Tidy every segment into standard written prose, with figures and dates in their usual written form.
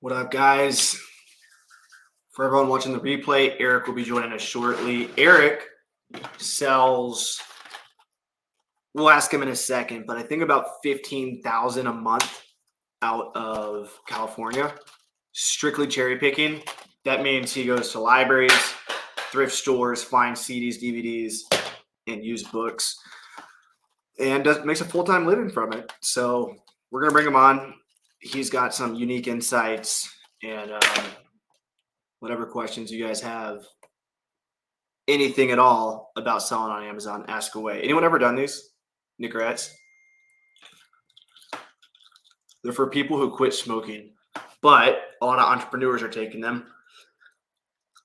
What up, guys? For everyone watching the replay, Eric will be joining us shortly. Eric sells, we'll ask him in a second, but I think about $15,000 a month out of California, strictly cherry picking. That means he goes to libraries, thrift stores, finds CDs, DVDs, and used books, and makes a full-time living from it. So we're going to bring him on. He's got some unique insights and whatever questions you guys have, anything at all about selling on Amazon, ask away. Anyone ever done these Nicorettes? They're for people who quit smoking, but a lot of entrepreneurs are taking them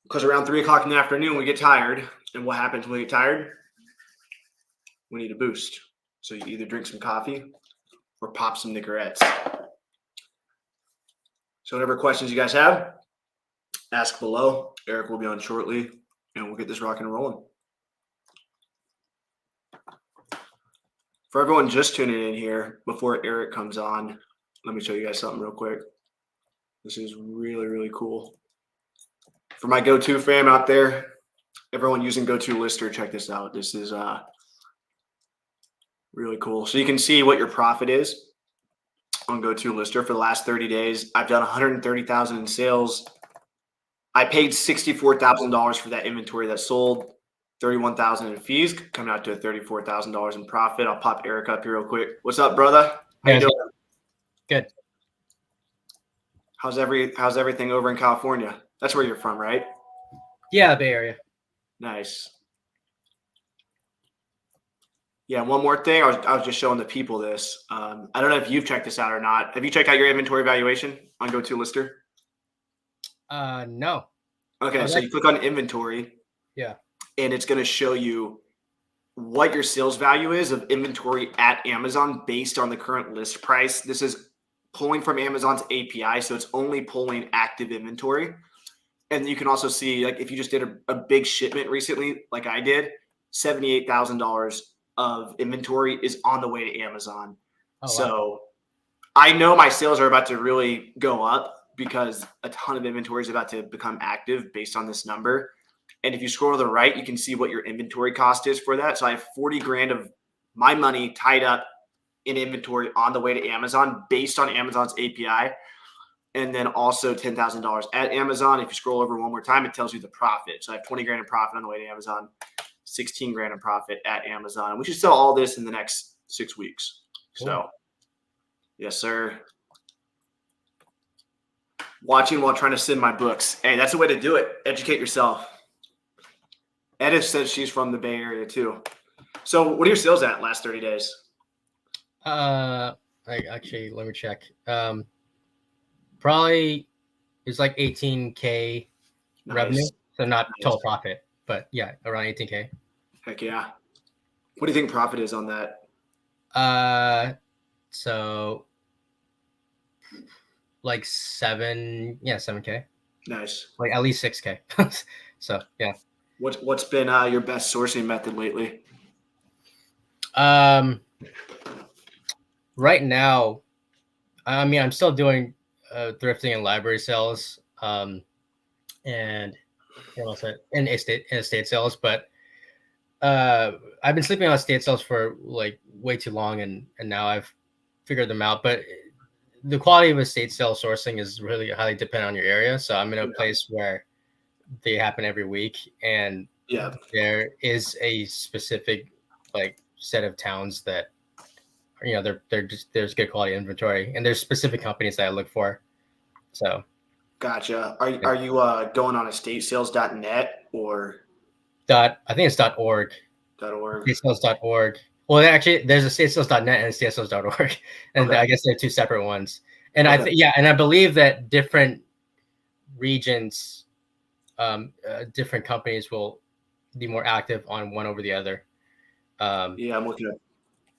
because around 3 o'clock in the afternoon, we get tired. And what happens when we get tired? We need a boost. So you either drink some coffee or pop some Nicorettes. So whatever questions you guys have, ask below. Eric will be on shortly, and we'll get this rocking and rolling. For everyone just tuning in here, before Eric comes on, let me show you guys something real quick. This is really, really cool. For my go-to fam out there, everyone using go-to lister, check this out. This is really cool. So you can see what your profit is on go-to lister for the last 30 days. I've done 130,000 in sales. I paid $64,000 for that inventory that sold, $31,000 in fees, coming out to $34,000 in profit. I'll pop Eric up here real quick. What's up, brother? How you doing? Good. How's everything over in California? That's where you're from, right? Yeah, Bay Area. Nice. Yeah, one more thing. I was just showing the people this. I don't know if you've checked this out or not. Have you checked out your inventory valuation on go-to lister? No. Okay, so you click on inventory. Yeah. And it's going to show you what your sales value is of inventory at Amazon based on the current list price. This is pulling from Amazon's API, so it's only pulling active inventory. And you can also see, like, if you just did a big shipment recently, like I did, $78,000 of inventory is on the way to Amazon. Oh, So wow. I know my sales are about to really go up because a ton of inventory is about to become active based on this number. And if you scroll to the right, you can see what your inventory cost is for that. So I have 40 grand of my money tied up in inventory on the way to Amazon based on Amazon's API. And then also $10,000 at Amazon. If you scroll over one more time, it tells you the profit. So I have 20 grand in profit on the way to Amazon, 16 grand in profit at Amazon. We should sell all this in the next 6 weeks. Cool. So, yes, sir. Watching while trying to send my books. Hey, that's the way to do it. Educate yourself. Edith says she's from the Bay Area too. So what are your sales at last 30 days? Actually, let me check. Probably it's like 18K Nice. revenue. So not Nice. total profit, but yeah, around 18K. Heck yeah. What do you think profit is on that? So like 7K. Nice. Like at least 6K. So yeah. What's been your best sourcing method lately? Right now, I mean, I'm still doing thrifting and library sales, and estate sales. But I've been sleeping on estate sales for like way too long, and now I've figured them out. But the quality of estate sale sourcing is really highly dependent on your area. So I'm in a place where they happen every week, and there is a specific like set of towns that there's good quality inventory, and there's specific companies that I look for. So gotcha. Are you going on estatesales.net or I think it's .org. Estatesales.org. Well, actually, there's estatesales.net and estatesales.org, and I guess they're two separate ones. And and I believe that different regions, different companies will be more active on one over the other. I'm looking at.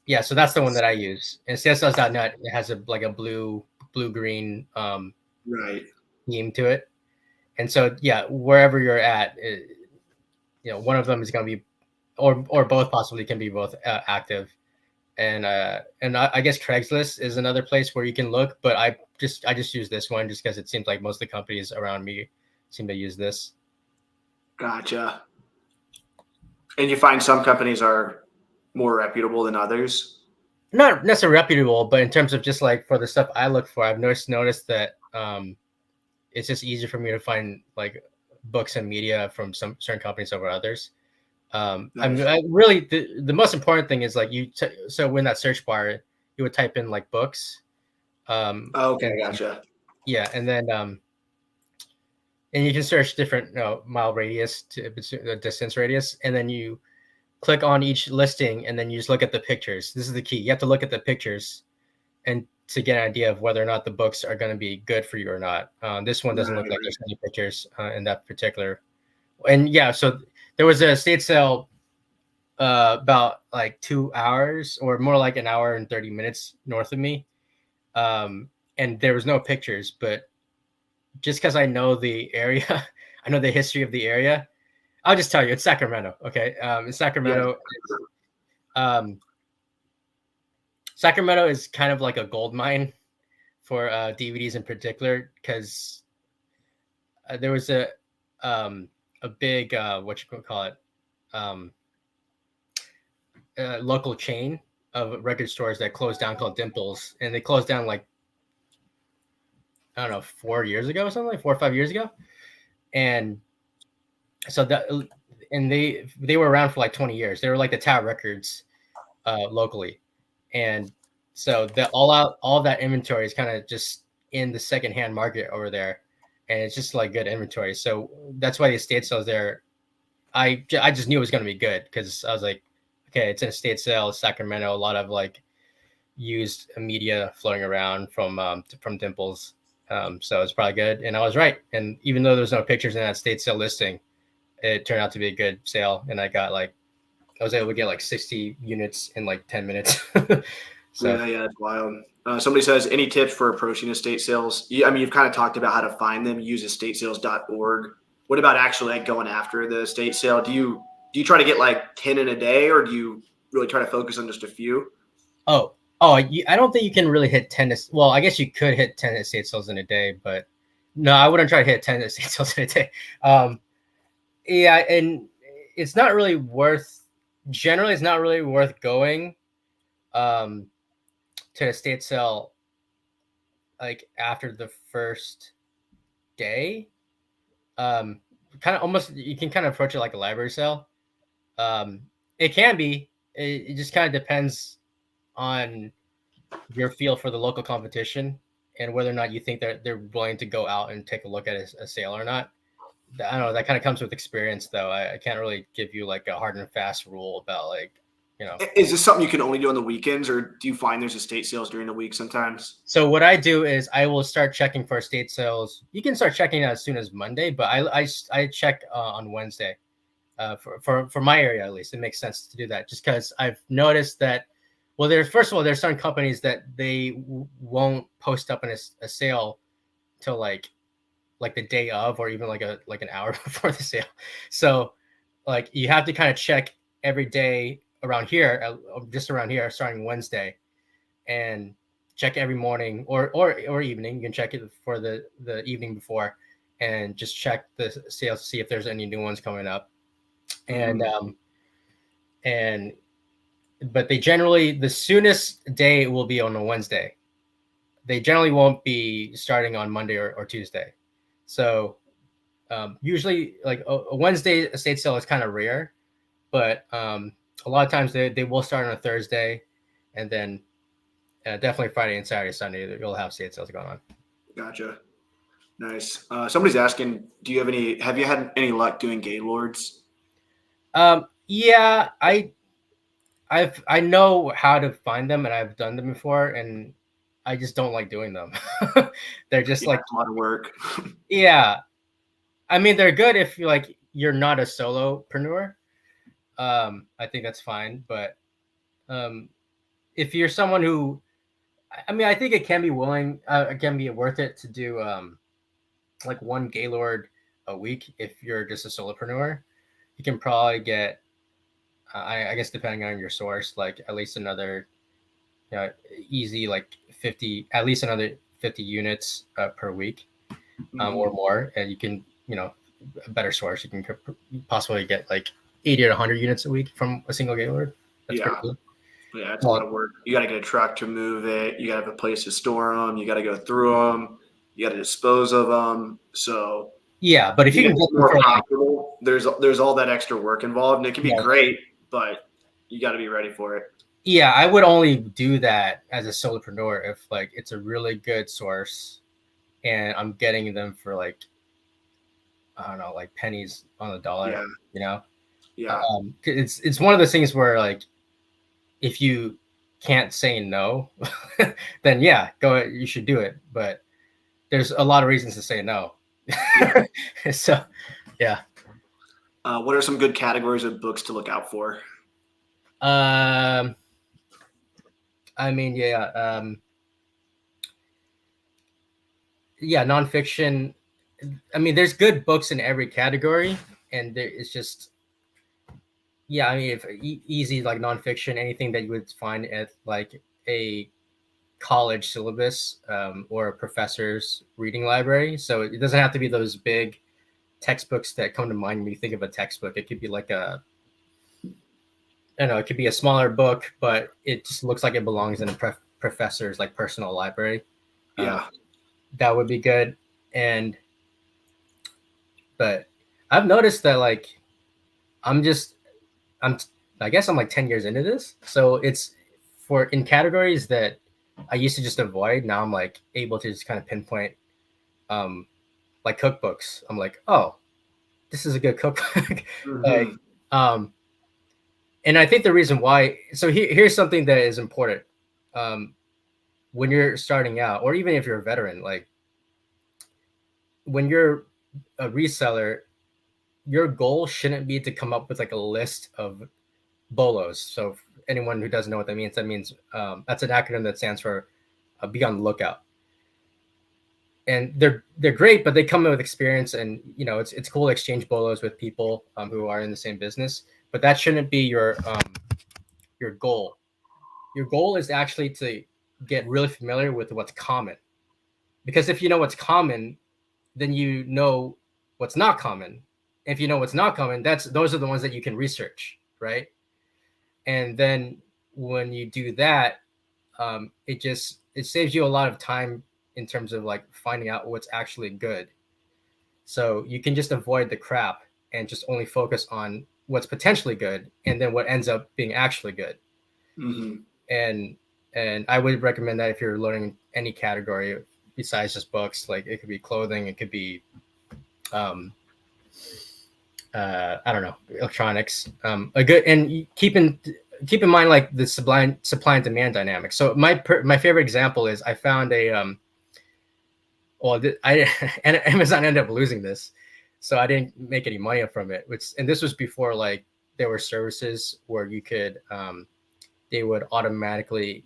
Yeah, so that's the one that I use. And estatesales.net, it has a blue-green theme to it. And so wherever you're at, one of them is going to be, or both possibly can be both active. and I guess Craigslist is another place where you can look, but I just use this one just because it seems like most of the companies around me seem to use this. Gotcha. And you find some companies are more reputable than others? Not necessarily reputable, but in terms of just like for the stuff I look for, I've noticed that it's just easier for me to find like books and media from some certain companies over others. I Nice. mean, really, the most important thing is like so when that search bar, you would type in like books, Okay, and gotcha. yeah, and you can search different mile radius to distance radius, and then you click on each listing, and then you just look at the pictures. This is the key. You have to look at the pictures and to get an idea of whether or not the books are going to be good for you or not. This one doesn't look like there's any pictures in that particular. And yeah, so there was a estate sale about like 2 hours or more like an hour and 30 minutes north of me. And there was no pictures, but just because I know the area, I know the history of the area. I'll just tell you, it's Sacramento. Okay. In Yeah. Sacramento, um, Sacramento is kind of like a gold mine for DVDs in particular, because there was a big what you could call it, um, local chain of record stores that closed down called Dimples, and they closed down like I don't know 4 years ago or something, like 4 or 5 years ago, and so that and they were around for like 20 years. They were like the Tower Records locally, and so that all of that inventory is kind of just in the secondhand market over there, and it's just like good inventory. So that's why the estate sales there. I just knew it was going to be good because I was like, okay, it's an estate sale, Sacramento, a lot of like used media floating around from Dimples. So it's probably good, and I was right. And even though there's no pictures in that estate sale listing, it turned out to be a good sale, and I was able to get like 60 units in like 10 minutes. So Yeah, it's wild. Somebody says, any tips for approaching estate sales? I mean, you've kind of talked about how to find them. Use estatesales.org. What about actually like going after the estate sale? Do you try to get like 10 in a day, or do you really try to focus on just a few? oh I don't think you can really hit 10. Well, I guess you could hit 10 estate sales in a day, but no, I wouldn't try to hit 10 estate sales in a day. Yeah, and it's not really worth. Generally, it's not really worth going um, to a estate sale like after the first day. Um, Kind of almost you can kind of approach it like a library sale. Um, it can be. It just kind of depends on your feel for the local competition and whether or not you think that they're willing to go out and take a look at a sale or not. I don't know. That kind of comes with experience, though. I can't really give you like a hard and fast rule about like, you know. Is this something you can only do on the weekends, or do you find there's estate sales during the week sometimes? So what I do is I will start checking for estate sales. You can start checking as soon as Monday, but I check on Wednesday. For my area at least, it makes sense to do that just because I've noticed that. Well, first of all, there's some companies that they won't post up in a sale till like the day of, or even like an hour before the sale. So like you have to kind of check every day around here, just around here, starting Wednesday, and check every morning or evening. You can check it for the evening before, and just check the sales to see if there's any new ones coming up. And and but they generally, the soonest day will be on a Wednesday. They generally won't be starting on Monday or Tuesday. So usually like a Wednesday estate sale is kind of rare, but a lot of times they will start on a Thursday, and then definitely Friday and Saturday, Sunday, you'll have estate sales going on. Gotcha. Nice. Somebody's asking, have you had any luck doing Gaylords? Yeah, I know how to find them, and I've done them before, and I just don't like doing them. They're just like, A lot of work. yeah. I mean, they're good if you're not a solopreneur. I think that's fine, but if you're someone who, I mean, I think it can be worth it to do like one Gaylord a week if you're just a solopreneur. You can probably get, I guess depending on your source, like at least another easy like 50, at least another 50 units per week Mhm. or more, and you can a better source. You can possibly get like 80 or 100 units a week from a single Gaylord. That's pretty Yeah. cool. Yeah, it's a lot of work. You got to get a truck to move it. You got to have a place to store them. You got to go through them. You got to dispose of them. So Yeah, but if you yeah, can it's get them more for like, profitable. There's all that extra work involved, and it can be yeah, great, but you got to be ready for it. yeah, I would only do that as a solopreneur if like it's a really good source and I'm getting them for like, I don't know, like pennies on the dollar, Yeah, you know. yeah, It's one of those things where like if you can't say no, then yeah, go. You should do it. But there's a lot of reasons to say no. yeah. So yeah. What are some good categories of books to look out for? Um, I mean, yeah, yeah, nonfiction. I mean, there's good books in every category, and it's just, yeah. I mean, if easy like nonfiction, anything that you would find at like a college syllabus or a professor's reading library. So it doesn't have to be those big textbooks that come to mind when you think of a textbook. It could be like I don't know, it could be a smaller book, but it just looks like it belongs in a professor's like personal library. Um, Yeah, that would be good. And but I've noticed that like I'm just I'm I guess I'm like 10 years into this. So it's for in categories that I used to just avoid. Now I'm like able to just kind of pinpoint um like cookbooks. I'm like, oh, this is a good cookbook. Like hmm um and I think the reason why, so here's something that is important. Um when you're starting out, or even if you're a veteran, like when you're a reseller, your goal shouldn't be to come up with like a list of bolos. So anyone who doesn't know what that means that's an acronym that stands for be on the lookout. And they're great, but they come in with experience, and it's cool to exchange bolos with people who are in the same business. But that shouldn't be your goal. Your goal is actually to get really familiar with what's common, because if you know what's common, then you know what's not common. If you know what's not common, those are the ones that you can research, right? And then when you do that, it saves you a lot of time in terms of like finding out what's actually good. So you can just avoid the crap and just only focus on what's potentially good, and then what ends up being actually good. hmm And I would recommend that if you're learning any category besides just books. Like it could be clothing, it could be um, I don't know, electronics. A good, and keep in mind like the supply and demand dynamic. So my favorite example is I found a I and Amazon ended up losing this, so I didn't make any money from it. And this was before like there were services where you could they would automatically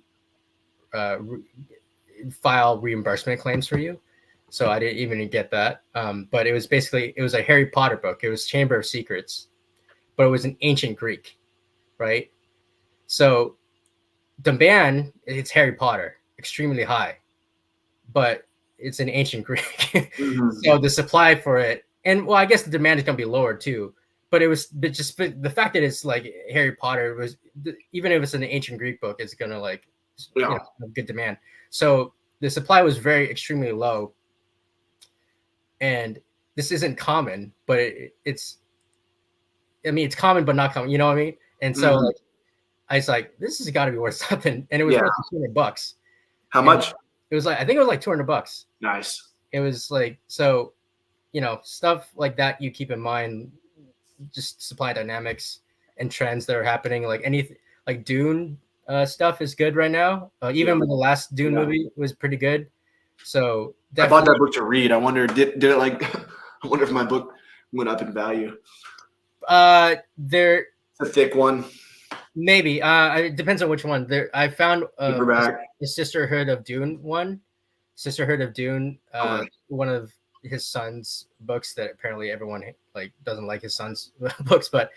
file reimbursement claims for you. So I didn't even get that. But it was a Harry Potter book. It was Chamber of Secrets, but it was in ancient Greek, right? So demand, it's Harry Potter, extremely high, but it's in ancient Greek. hmm So the supply for it, and well, I guess the demand is going to be lower too. But but the fact that it's like Harry Potter even if it's an ancient Greek book, it's going to like Yeah, have good demand. So the supply was very extremely low, and this isn't common, but it's I mean it's common but not common. You know what I mean? And so hmm like I was like, this has got to be worth something, and it was yeah. worth $200. How And much? it was like I think it was like $200. Nice. It was like so stuff like that you keep in mind, just supply dynamics and trends that are happening. Like anything like Dune stuff is good right now. Yeah, Even when the last Dune yeah. movie was pretty good. So I bought that definitely book to read. I wonder did it like? I wonder if my book went up in value. there It's a thick one, maybe it depends on which one. There I found paperback. the Sisterhood of Dune one. Sisterhood of Dune, Okay. one of his son's books that apparently everyone like doesn't like his son's books, but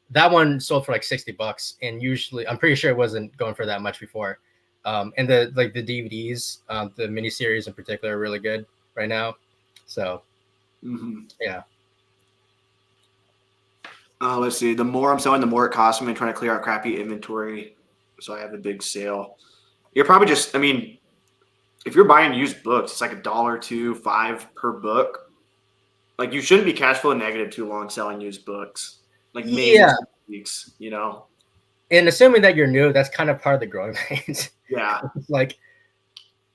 that one sold for like $60, and usually I'm pretty sure it wasn't going for that much before. And the DVDs, the miniseries in particular, are really good right now. So yeah. Let's see. The more I'm selling, the more it costs me. I'm trying to clear out crappy inventory, so I have a big sale. You're probably just. I mean, if you're buying used books, it's like $1, $2, $5 per book. Like you shouldn't be cash flow negative too long selling used books. Like maybe Yeah. 6 weeks. You know. And assuming that you're new, that's kind of part of the growing pains. Yeah. Like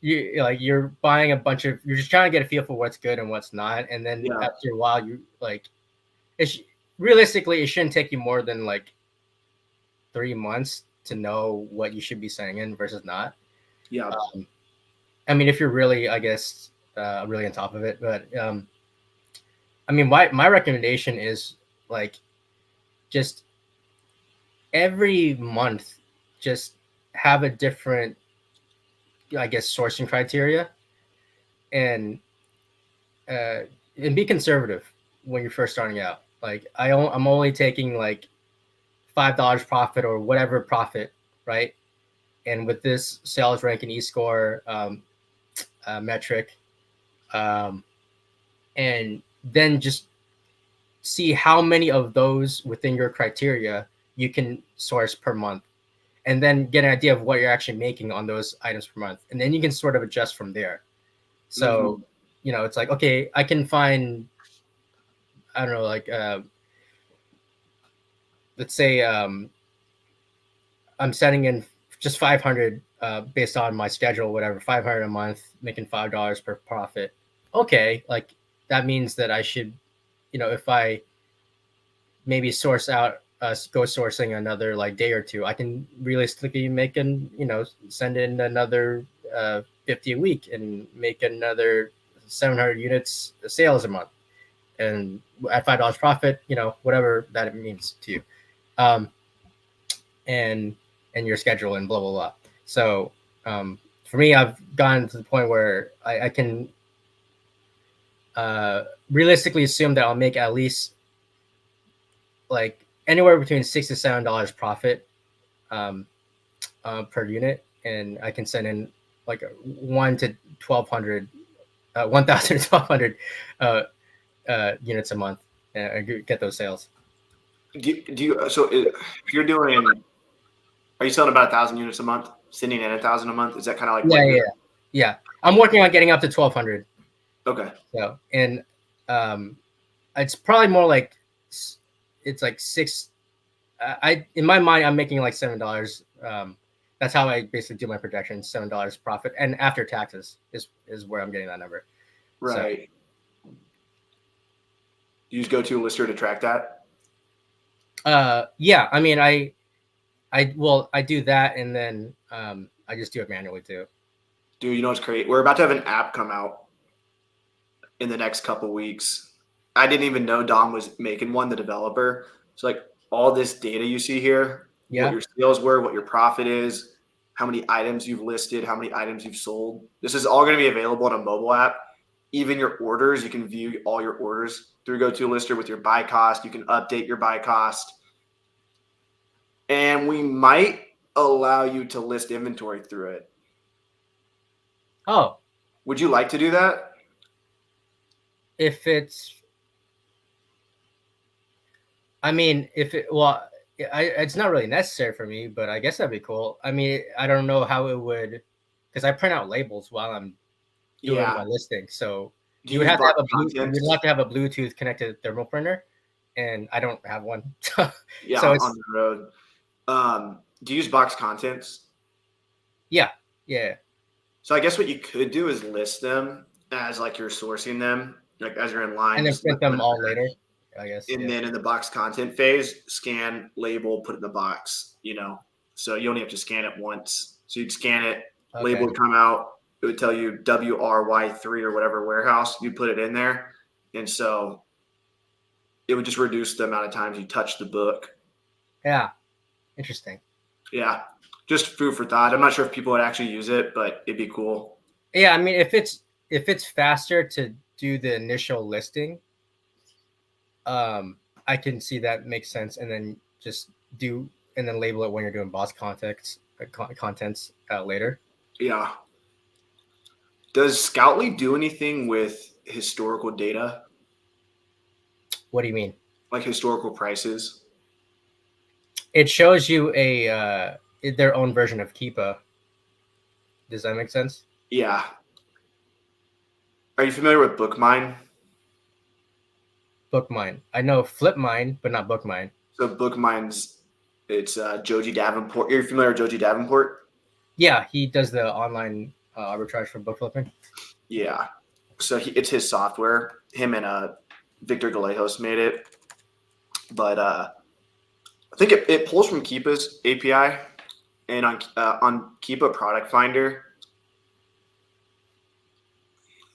you're buying a bunch of, you're just trying to get a feel for what's good and what's not, and then Yeah. after a while, you like realistically, it shouldn't take you more than like 3 months to know what you should be sending in versus not. Yeah. I mean, if you're really, I guess, really on top of it, but I mean, my recommendation is like just every month, just have a different, I guess, sourcing criteria, and be conservative when you're first starting out. Like I'm only taking like $5 profit or whatever profit, right? And with this sales rank and e-score metric, and then just see how many of those within your criteria you can source per month, and then get an idea of what you're actually making on those items per month, and then you can sort of adjust from there. So it's like, okay, I can find, I don't know, like let's say I'm sending in just 500 based on my schedule, whatever, 500 a month, making $5 per profit. Okay, like that means that I should, if I maybe source out, go sourcing another like day or two, I can realistically send in another 50 a week and make another 700 units sales a month, and at $5 profit, whatever that means to you. And your schedule and blah blah blah. So for me, I've gotten to the point where I can realistically assume that I'll make at least like anywhere between $6 to $7 profit per unit, and I can send in like 1,000 to 1,200 units a month and get those sales. Do you? So if you're doing, are you selling about 1,000 units a month? Sending in 1,000 a month? Is that kind of like Yeah. I'm working on getting up to 1,200. Okay. So, and it's probably more like it's like six. In my mind, I'm making like $7. That's how I basically do my projections. $7 profit, and after taxes is where I'm getting that number. Right. So, you use GoToLister to track that? Yeah. I mean, I do that, and then I just do it manually too. Dude, you know what's great? We're about to have an app come out in the next couple weeks. I didn't even know Dom was making one, the developer. So like all this data you see here, what your sales were, what your profit is, how many items you've listed, how many items you've sold. This is all going to be available on a mobile app. Even your orders, you can view all your orders through GoToLister with your buy cost. You can update your buy cost. And we might allow you to list inventory through it. Oh. Would you like to do that? If it's, I mean, it's not really necessary for me, but I guess that'd be cool. I mean, I don't know how it would, because I print out labels while I'm doing my listing. So you would have to have a Bluetooth connected thermal printer, and I don't have one. Yeah, so on the road. Do you use box contents? Yeah. So I guess what you could do is list them as like you're sourcing them, like as you're in line, and then print them all later, I guess. And then in the box content phase, scan, label, put it in the box. So you only have to scan it once. So you'd scan it, label would come out. It would tell you WRY3 or whatever warehouse. You put it in there, and so it would just reduce the amount of times you touch the book. Yeah, interesting. Yeah, just food for thought. I'm not sure if people would actually use it, but it'd be cool. Yeah, I mean, if it's faster to do the initial listing, I can see that makes sense, and then just label it when you're doing boss contents later. Yeah. Does Scoutly do anything with historical data, What do you mean? like historical prices? It shows you their own version of Keepa. Does that make sense? Yeah. Are you familiar with Bookmine? Bookmine. I know Flipmine, but not Bookmine. So Bookmine's, it's Joji Davenport. You're familiar with Joji Davenport? Yeah, he does the online arbitrage for book flipping. Yeah. So it's his software. Him and Victor Galejos made it. But I think it pulls from Keepa's API, and on Keepa Product Finder,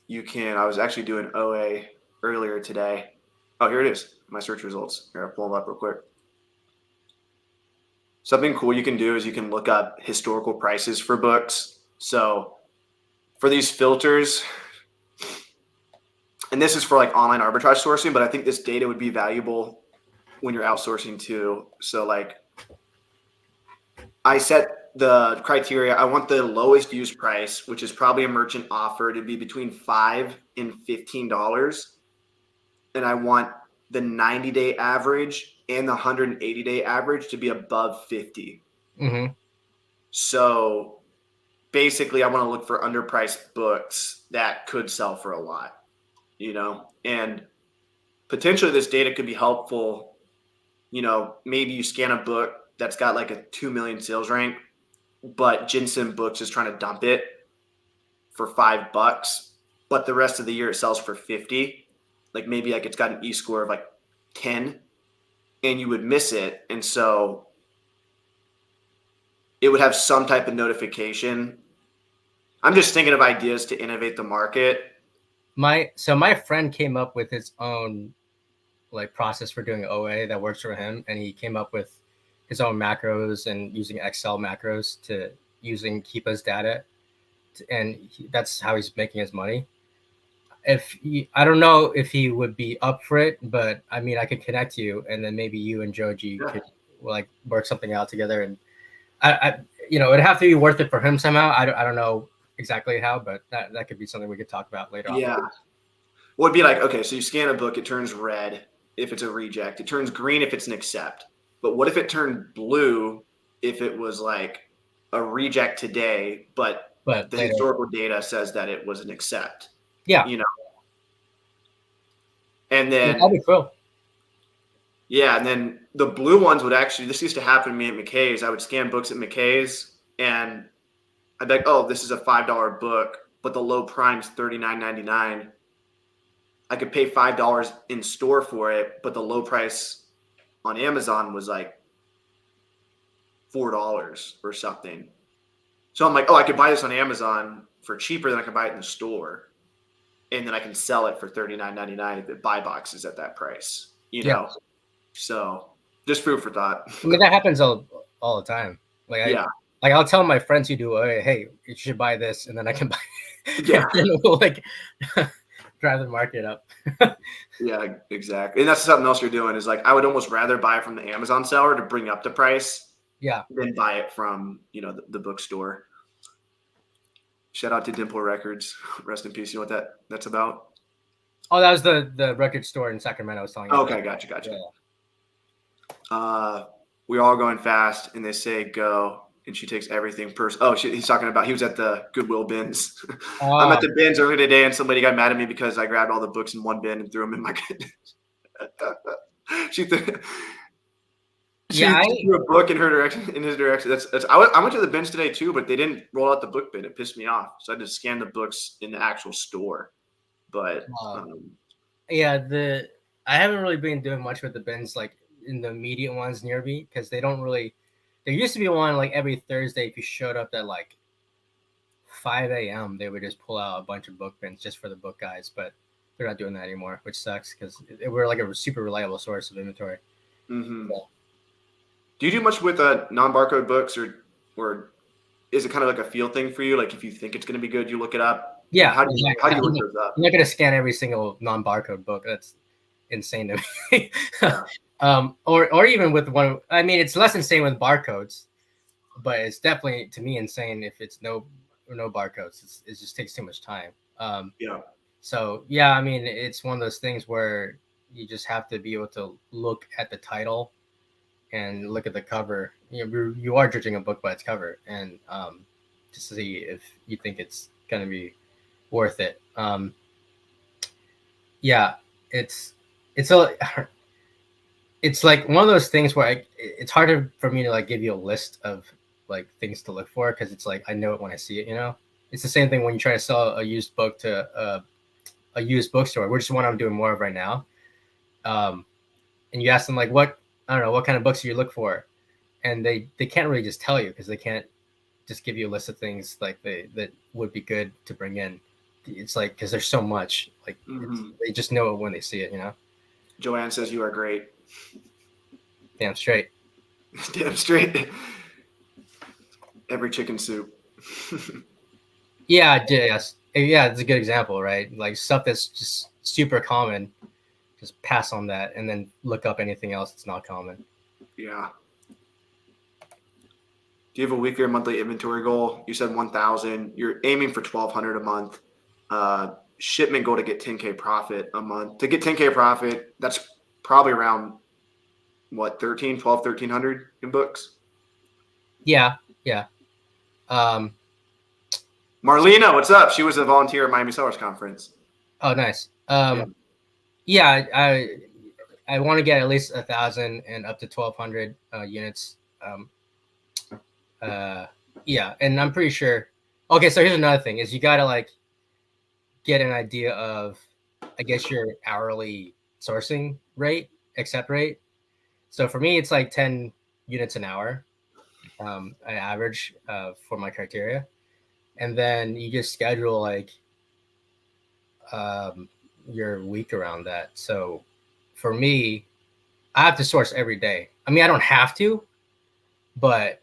you can. I was actually doing OA earlier today. Oh, here it is. My search results. Here, I'll pull them up real quick. Something cool you can do is you can look up historical prices for books. So for these filters, and this is for like online arbitrage sourcing, but I think this data would be valuable when you're outsourcing too. So like I set the criteria. I want the lowest used price, which is probably a merchant offer, to be between $5 and $15. And I want the 90-day average and the 180-day average to be above 50. Mm-hmm. So basically, I want to look for underpriced books that could sell for a lot, and potentially this data could be helpful. Maybe you scan a book that's got like a 2 million sales rank, but Jensen Books is trying to dump it for $5, but the rest of the year it sells for 50. Like maybe like it's got an E-score of like 10, and you would miss it. And so it would have some type of notification. I'm just thinking of ideas to innovate the market. My friend came up with his own like process for doing OA that works for him, and he came up with his own macros and using Excel macros to using Keepa's data, and that's how he's making his money. I don't know if he would be up for it, but I mean, I could connect you, and then maybe you and Joji could like work something out together, and it'd have to be worth it for him somehow. I don't know exactly how, but that could be something we could talk about later on. Yeah. Well, it'd be like, okay, so you scan a book, it turns red if it's a reject. It turns green if it's an accept. But what if it turned blue if it was like a reject today, but the later, historical data says that it was an accept? Yeah. And then that'd be cool. Yeah, and then the blue ones would actually, this used to happen to me at McKay's. I would scan books at McKay's and I'd be like, oh, this is a $5 book, but the low prime's $39.99. I could pay $5 in store for it, but the low price on Amazon was like $4 or something. So I'm like, oh, I could buy this on Amazon for cheaper than I can buy it in the store. And then I can sell it for $39.99 if the buy box is at that price, Yeah. So just food for thought. I mean, that happens all the time. Like I'll tell my friends who do, hey, you should buy this, and then I can buy it. Yeah. And we'll like drive the market up. Yeah, exactly. And that's something else you're doing is like, I would almost rather buy from the Amazon seller to bring up the price than buy it from, the bookstore. Shout out to Dimple Records. Rest in peace. You know what that's about? Oh, that was the record store in Sacramento I was telling you Okay, about. gotcha. Yeah. We're all going fast, and they say go, and she takes everything he's talking about, he was at the Goodwill bins. I'm at the bins earlier today, and somebody got mad at me because I grabbed all the books in one bin and threw them in my she threw a book in his direction. I went to the bins today too, but they didn't roll out the book bin. It pissed me off. So I had to scan the books in the actual store. But I haven't really been doing much with the bins like in the immediate ones near me, because they don't really. There used to be one like every Thursday. If you showed up at like 5 a.m., they would just pull out a bunch of book bins just for the book guys. But they're not doing that anymore, which sucks because we're like a super reliable source of inventory. Mm-hmm. So. Do you do much with non-barcode books, or is it kind of like a feel thing for you? Like if you think it's going to be good, you look it up? Yeah. How do you look those up? I'm not going to scan every single non-barcode book. That's insane to me. Yeah. Or even with one. I mean, it's less insane with barcodes, but it's definitely to me insane if it's no no barcodes. It just takes too much time. Yeah. So yeah, I mean, it's one of those things where you just have to be able to look at the title and look at the cover. You are judging a book by its cover, and to see if you think it's going to be worth it. Yeah, it's it's a it's like one of those things where it's harder for me to like give you a list of like things to look for, because it's like I know it when I see it. It's the same thing when you try to sell a used book to a used bookstore, which is what I'm doing more of right now. And you ask them like, what, I don't know, what kind of books do you look for, and they can't really just tell you, because they can't just give you a list of things like that would be good to bring in. It's like, because there's so much, like they just know it when they see it. Joanne says you are great. Damn straight. Damn straight. Every chicken soup. Yeah, yes. Yeah, it's a good example, right? Like stuff that's just super common, just pass on that and then look up anything else that's not common. Yeah. Do you have a weekly or monthly inventory goal? You said 1,000. You're aiming for 1,200 a month. Shipment goal to get 10K profit a month. To get 10K profit, that's probably around what, 1,300 in books? Yeah. Marlena, what's up? She was a volunteer at Miami Sellers Conference. Oh, nice. I want to get at least 1,000 and up to 1,200 units. Yeah, and I'm pretty sure. Okay, so here's another thing: is you got to like get an idea of, I guess, your hourly sourcing rate, accept rate. So for me, it's like 10 units an hour, I average for my criteria, and then you just schedule like your week around that. So for me, I have to source every day. I mean, I don't have to, but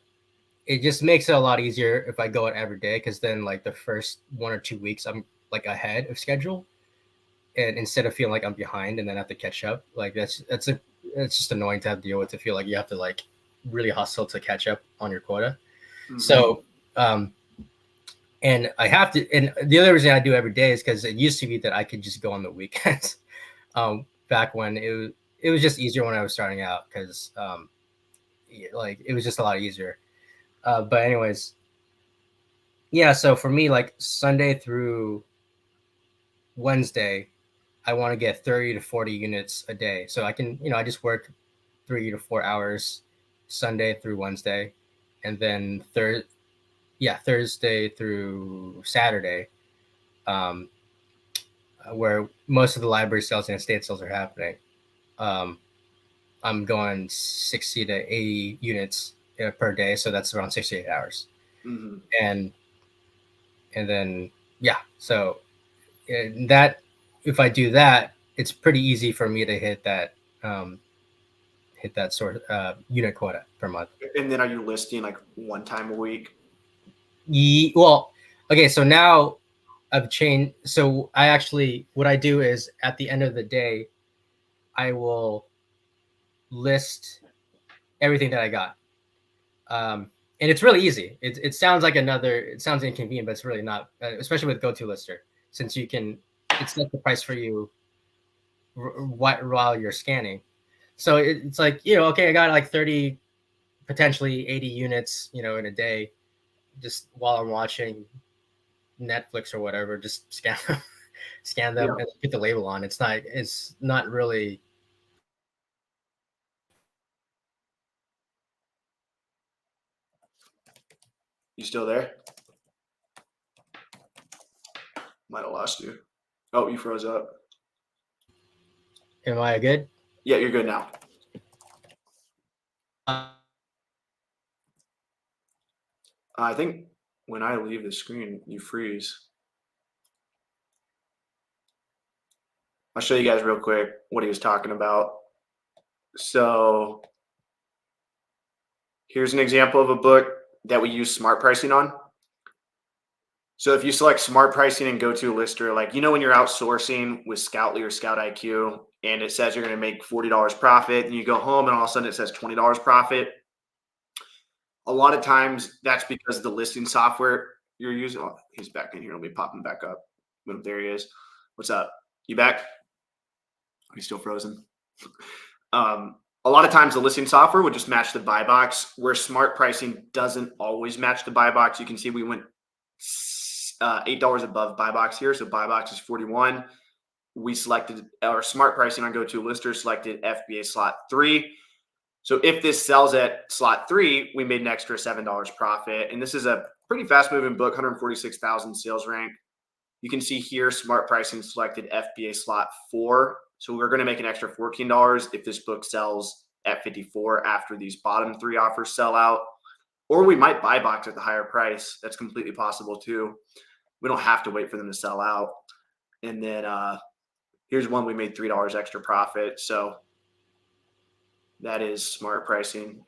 it just makes it a lot easier if I go out every day, because then like the first 1 or 2 weeks I'm like ahead of schedule, and instead of feeling like I'm behind and then have to catch up, like it's just annoying to have to deal with, to feel like you have to like really hustle to catch up on your quota. Mm-hmm. So and I have to, and the other reason I do every day is because it used to be that I could just go on the weekends. Back when it was just easier when I was starting out, because like it was just a lot easier. But anyways, yeah. So for me, like Sunday through Wednesday, I want to get 30 to 40 units a day. So I can, I just work 3 to 4 hours Sunday through Wednesday, and then Thursday through Saturday, where most of the library sales and estate sales are happening. I'm going 60 to 80 units per day, so that's around 68 hours. Mm-hmm. And then so that, if I do that, it's pretty easy for me to hit that sort of unit quota per month. And then are you listing like one time a week? Well, okay, so now I've changed. So I actually, what I do is at the end of the day, I will list everything that I got. And it's really easy. It sounds inconvenient, but it's really not, especially with GoToLister, since you can, it's not the price for you while you're scanning. So it's like, okay, I got like 30, potentially 80 units, in a day, just while I'm watching Netflix or whatever, just scan them and put the label on. It's not really. You still there? Might have lost you. Oh, you froze up. Am I good? Yeah, you're good now. I think when I leave the screen, you freeze. I'll show you guys real quick what he was talking about. So here's an example of a book that we use smart pricing on. So if you select smart pricing and GoToLister, like, when you're outsourcing with Scoutly or Scout IQ and it says you're going to make $40 profit, and you go home and all of a sudden it says $20 profit. A lot of times that's because the listing software you're using. Oh, he's back in here. Let me pop him back up. There he is. What's up? You back? Are you still frozen? A lot of times the listing software would just match the buy box, where smart pricing doesn't always match the buy box. You can see we went $8 above buy box here. So buy box is 41. We selected our smart pricing on GoToLister, selected FBA slot 3. So if this sells at slot 3, we made an extra $7 profit. And this is a pretty fast moving book, 146,000 sales rank. You can see here, smart pricing selected FBA slot 4. So we're going to make an extra $14 if this book sells at 54 after these bottom 3 offers sell out. Or we might buy box at the higher price. That's completely possible too. We don't have to wait for them to sell out. And then here's one we made $3 extra profit. So that is smart pricing.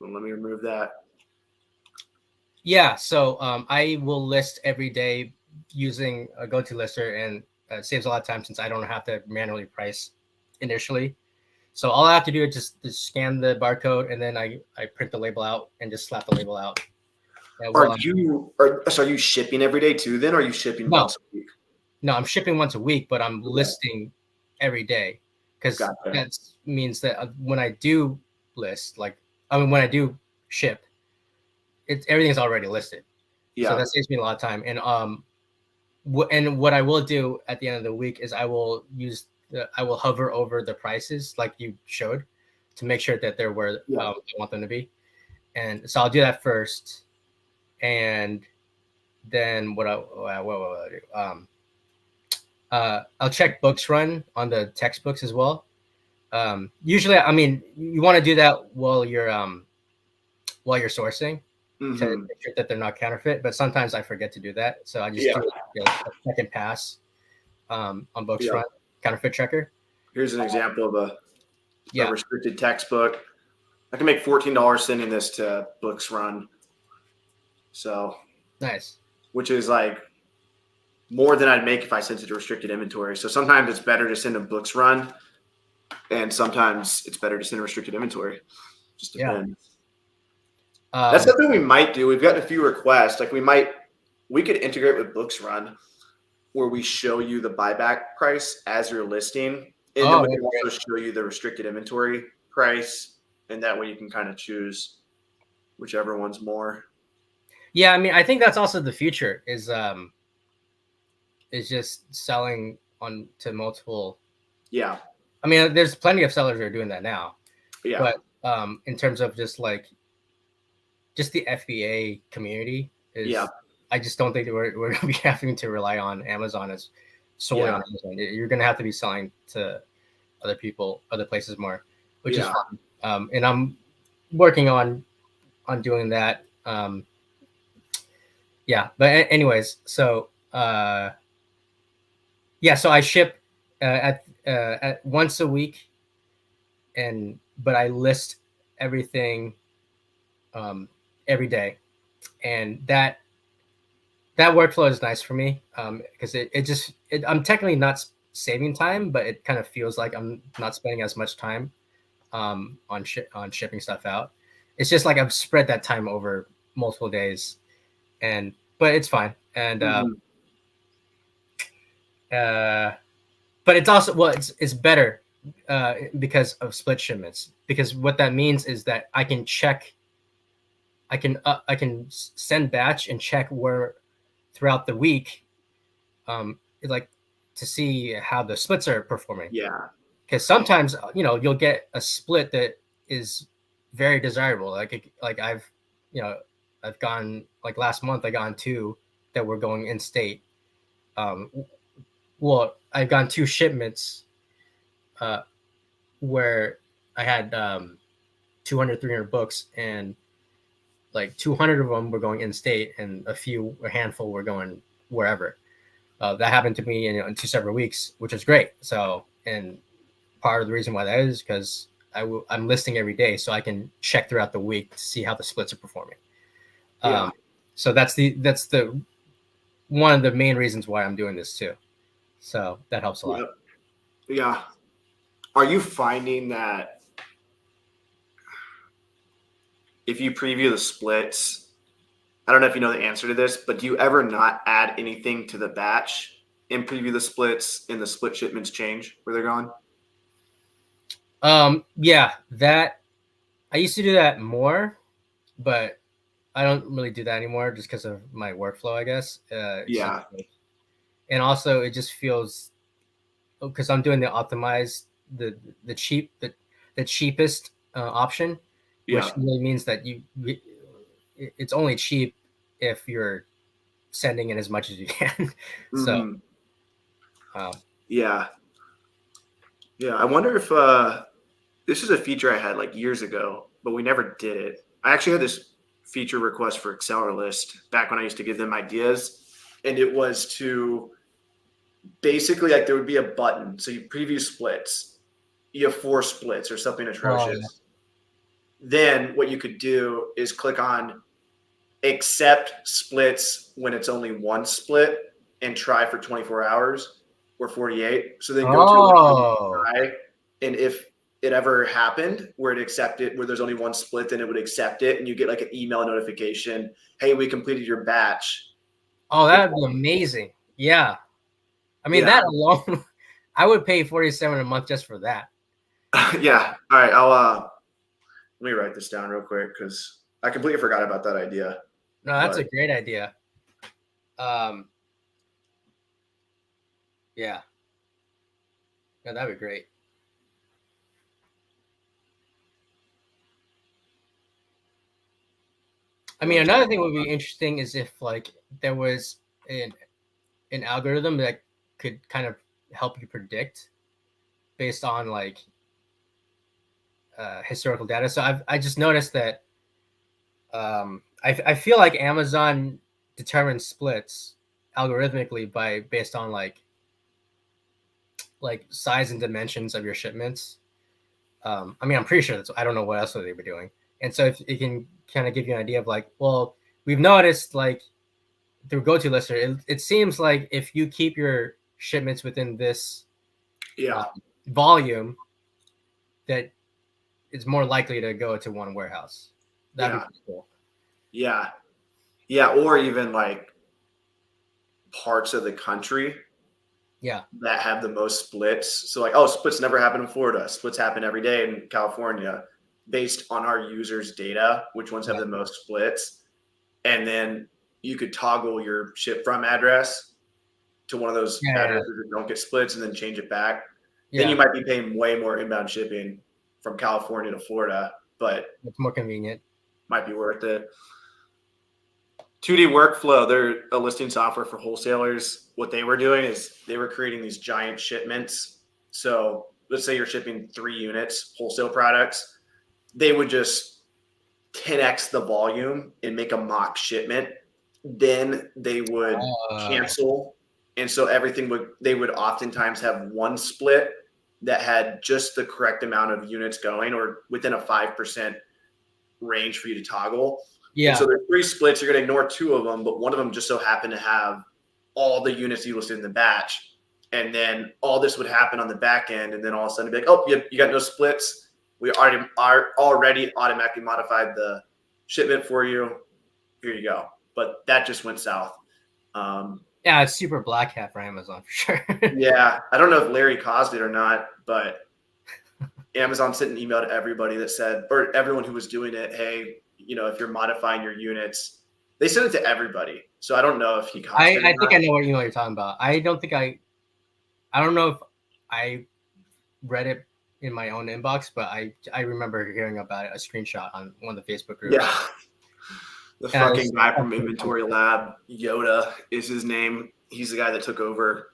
Well, let me remove that. Yeah, so I will list every day using a GoToLister, and it saves a lot of time since I don't have to manually price initially. So all I have to do is just scan the barcode, and then I print the label out and just slap the label out. Are you shipping every day too then, or are you shipping once a week? No, I'm shipping once a week, but I'm listing every day, because that means that when I do list, when I do ship, everything's already listed. Yeah. So that saves me a lot of time. And what I will do at the end of the week is I will hover over the prices like you showed to make sure that they're where I want them to be. And so I'll do that first. And then what I'll do? I'll check books run on the textbooks as well. Usually, I mean, you want to do that while you're sourcing. Mm-hmm. To make sure that they're not counterfeit, but sometimes I forget to do that, so I just do a second pass on books run counterfeit checker. Here's an example of a restricted textbook. I can make $14 sending this to books run. So nice. Which is like more than I'd make if I sent it to restricted inventory. So sometimes it's better to send a books run, and sometimes it's better to send a restricted inventory. Just depends. Yeah. That's something we might do. We've gotten a few requests. Like we could integrate with Books Run, where we show you the buyback price as you're listing, and then we can also show you the restricted inventory price, and that way you can kind of choose whichever one's more. Yeah, I mean, I think that's also the future is just selling on to multiple. Yeah. I mean, there's plenty of sellers that are doing that now. Yeah. But in terms of just the FBA community I just don't think that we're going to be having to rely on Amazon as solely on Amazon. You're going to have to be selling to other people, other places more, which is fun. And I'm working on doing that. But anyways, so so I ship at once a week, but I list everything every day, and that workflow is nice for me because I'm technically not saving time, but it kind of feels like I'm not spending as much time on shipping stuff out. It's just like I've spread that time over multiple days, but it's fine. And but it's also it's better because of split shipments, because what that means is that I can check. I can send batch and check where throughout the week, like to see how the splits are performing. Yeah. Because sometimes you'll get a split that is very desirable. Like I've gone, like last month I got 2 that were going in state. Well, I've gone 2 shipments where I had 200, 300 books, and like 200 of them were going in state, and a handful were going wherever. That happened to me in 2 separate weeks, which is great. So, and part of the reason why that is because I'm listing every day, so I can check throughout the week to see how the splits are performing. So that's the one of the main reasons why I'm doing this too. So that helps a lot. Yeah. Are you finding that if you preview the splits, I don't know if you know the answer to this, but do you ever not add anything to the batch and preview the splits and the split shipments change where they're going? Yeah, that I used to do that more, but I don't really do that anymore just because of my workflow, I guess. It's just Yeah. and also it just feels because I'm doing the optimized the cheap the cheapest option, which Yeah. really means that it's only cheap if you're sending in as much as you can. So Hmm. um, Yeah. Yeah. I wonder if this is a feature I had like years ago, but we never did it. I actually had this feature request for Exceller List back when I used to give them ideas, and it was to basically like there would be a button. So you preview splits, you have 4 splits or something oh yeah. atrocious. Then what you could do is click on accept splits when it's only one split and try for 24 hours or 48. So then go to a list and Oh, try. And if it ever happened where it accepted, where there's only one split, then it would accept it. And you get like an email notification. Hey, we completed your batch. oh, It's, that would be amazing. Yeah, I mean yeah. that alone, I would pay 47 a month just for that. Yeah. All right. I'll, let me write this down real quick because I completely forgot about that idea. No, that's a But great idea. Um, yeah, yeah, that'd be great. I mean, I'm another typing. thing would be interesting is if like there was an algorithm that could kind of help you predict based on like historical data. So I just noticed that I feel like Amazon determines splits algorithmically by based on like size and dimensions of your shipments. I mean, I'm pretty sure that's. I don't know what else they were doing. And so if it can kind of give you an idea of like, well, we've noticed like through GoToLister, it seems like if you keep your shipments within this uh, Yeah. volume, that it's more likely to go to one warehouse. That'd be Yeah. pretty cool. Yeah. Yeah. Or even like parts of the country Yeah. that have the most splits. So like, oh, splits never happen in Florida. Splits happen every day in California based on our users' data, which ones have Yeah. the most splits. And then you could toggle your ship from address to one of those Yeah. addresses that don't get splits and then change it back. Then you Yeah. might be paying way more inbound shipping from California to Florida, but It's more convenient. might be worth it. 2D Workflow, they're a listing software for wholesalers. What they were doing is they were creating these giant shipments. So let's say you're shipping 3 units, wholesale products. They would just 10x the volume and make a mock shipment. Then they would Uh, cancel. And so they would oftentimes have one split that had just the correct amount of units going or within a 5% range for you to toggle. And so yeah. there's 3 splits. You're going to ignore 2 of them, but one of them just so happened to have all the units you listed in the batch. And then all this would happen on the back end. And then all of a sudden be like, oh, you got no splits. We already automatically modified the shipment for you. Here you go. But that just went south. Yeah. It's super black hat for Amazon for sure. Yeah, I don't know if Larry caused it or not, but Amazon sent an email to everybody that said, or everyone who was doing it, hey, if you're modifying your units, they sent it to everybody. So I don't know if he caused it or I think not. I know what you're talking about. I don't think I don't know if I read it in my own inbox, but I remember hearing about it, a screenshot on one of the Facebook groups. Yeah. The And I fucking was, guy from Inventory Lab, Yoda is his name. He's the guy that took over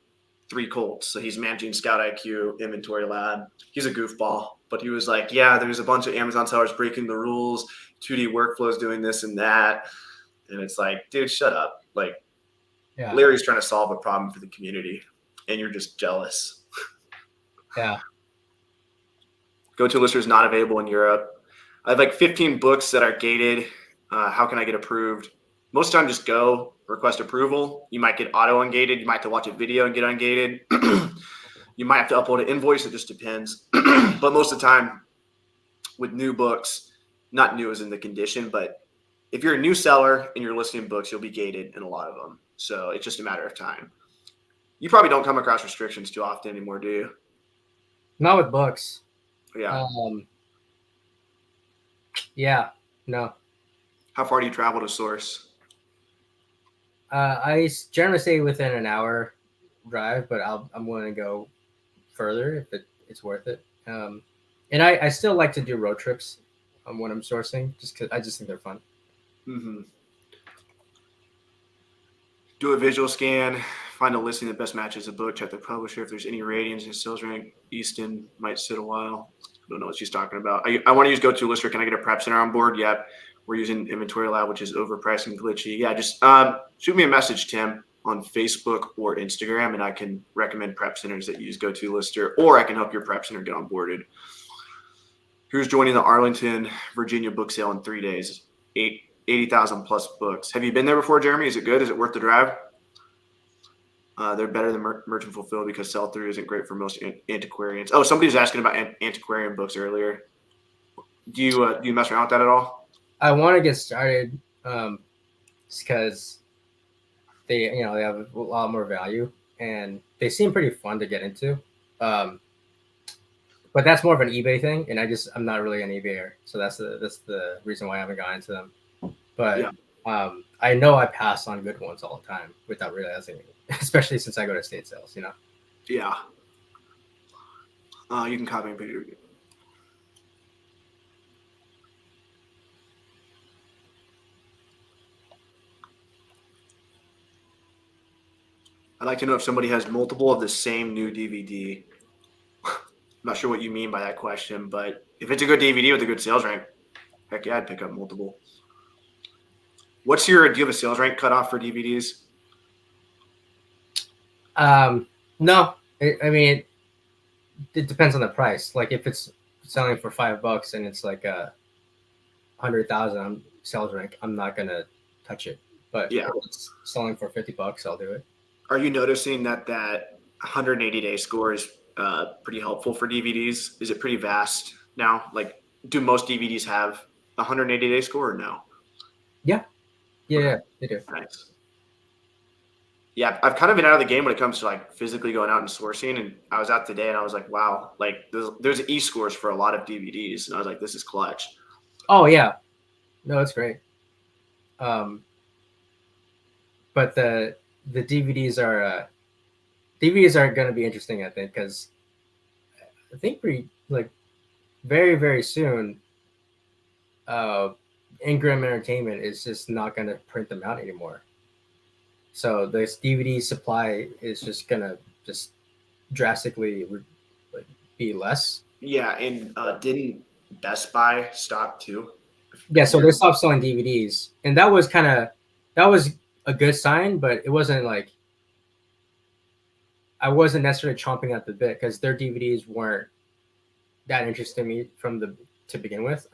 3 Colts. So he's managing Scout IQ, Inventory Lab. He's a goofball, but he was like, yeah, there's a bunch of Amazon sellers breaking the rules. 2D Workflows doing this and that. And it's like, dude, shut up. Like, yeah. Larry's trying to solve a problem for the community, and you're just jealous. Yeah. GoToLister is not available in Europe. I have like 15 books that are gated. How can I get approved? Most of the time, just go request approval. You might get auto ungated. You might have to watch a video and get ungated. You might have to upload an invoice. It just depends. But most of the time, with new books, not new as in the condition, but if you're a new seller and you're listing books, you'll be gated in a lot of them. So it's just a matter of time. You probably don't come across restrictions too often anymore, do you? Not with books. Yeah. Yeah, no. How far do you travel to source? Generally stay within an hour drive, but I'm willing to go further if it's worth it. And I still like to do road trips when I'm sourcing, just because I just think they're fun. Mm-hmm. Do a visual scan, find a listing that best matches the book, check the publisher. If there's any ratings and sales rank, Easton might sit a while. I don't know what she's talking about. I want to use GoToLister. Can I get a prep center on board? Yep. We're using Inventory Lab, which is overpriced and glitchy. Yeah, just shoot me a message, Tim, on Facebook or Instagram, and I can recommend prep centers that use GoToLister, or I can help your prep center get onboarded. Who's joining the Arlington, Virginia book sale in 3 days? 80,000 plus books. Have you been there before, Jeremy? Is it good? Is it worth the drive? They're better than Merchant Fulfilled because sell-through isn't great for most antiquarians. Oh, somebody was asking about antiquarian books earlier. Do you mess around with that at all? I want to get started just because they have a lot more value and they seem pretty fun to get into. But that's more of an eBay thing, and I'm not really an eBayer, so that's the reason why I haven't gotten into them. But yeah. I know I pass on good ones all the time without realizing it, especially since I go to state sales. Yeah. You can copy and paste. I'd like to know if somebody has multiple of the same new DVD. I'm not sure what you mean by that question, but if it's a good DVD with a good sales rank, heck yeah, I'd pick up multiple. Do you have a sales rank cutoff for DVDs? No, I mean, it depends on the price. Like if it's selling for $5 and it's like 100,000 sales rank, I'm not gonna touch it. But yeah, if it's selling for $50, I'll do it. Are you noticing that 180-day score is pretty helpful for DVDs? Is it pretty vast now? Like, do most DVDs have a 180-day score or no? Yeah, they do. Nice. Yeah, I've kind of been out of the game when it comes to like physically going out and sourcing. And I was out today and I was like, wow, like there's e-scores for a lot of DVDs. And I was like, this is clutch. Oh yeah. No, it's great. But the DVDs are going to be interesting, I think, because I think very, very soon, Ingram Entertainment is just not going to print them out anymore. So this DVD supply is just going to just drastically be less. Yeah, and didn't Best Buy stop too? Yeah, so they stopped selling DVDs, and that was a good sign, but it wasn't like I wasn't necessarily chomping at the bit because their DVDs weren't that interesting to me to begin with,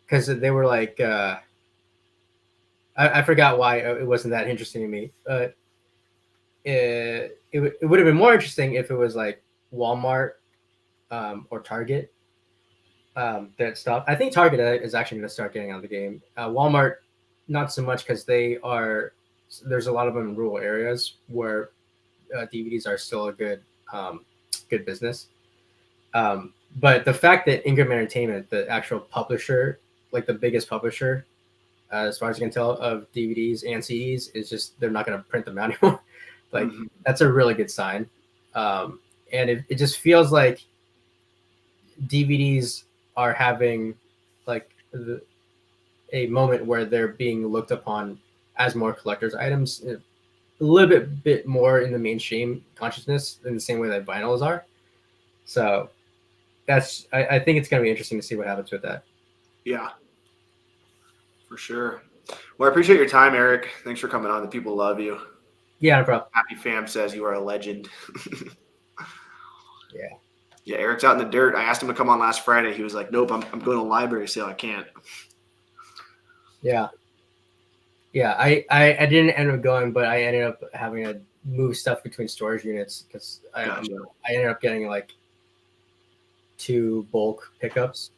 because they were like I forgot why it wasn't that interesting to me. It would have been more interesting if it was like Walmart or Target that stopped. I think Target is actually going to start getting on the game. Walmart, not so much because there's a lot of them in rural areas where DVDs are still a good business. But the fact that Ingram Entertainment, the actual publisher, like the biggest publisher, as far as I can tell, of DVDs and CDs, is just they're not going to print them out anymore. That's a really good sign. And it just feels like DVDs are having like a moment where they're being looked upon as more collector's items, a little bit more in the mainstream consciousness in the same way that vinyls are. So I think it's going to be interesting to see what happens with that. Yeah, for sure. Well, I appreciate your time, Eric. Thanks for coming on. The people love you. Yeah, no problem. Happy Fam says you are a legend. Yeah. Yeah, Eric's out in the dirt. I asked him to come on last Friday. He was like, nope, I'm going to a library sale. I can't. Yeah. Yeah, I didn't end up going, but I ended up having to move stuff between storage units because I ended up getting like 2 bulk pickups.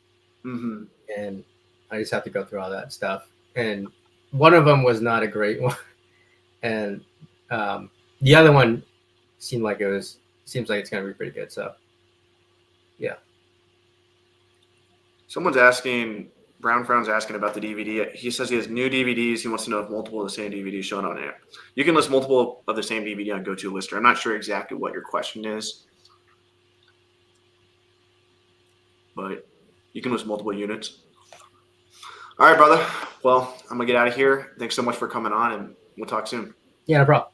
Mm-hmm. And I just have to go through all that stuff. and one of them was not a great one, and the other one seems like it's gonna be pretty good. So yeah. Someone's asking, Brown Frown's asking about the DVD. He says he has new DVDs. He wants to know if multiple of the same DVD is shown on it. You can list multiple of the same DVD on GoToLister. I'm not sure exactly what your question is, but you can list multiple units. All right, brother. Well, I'm going to get out of here. Thanks so much for coming on, and we'll talk soon. Yeah, no problem.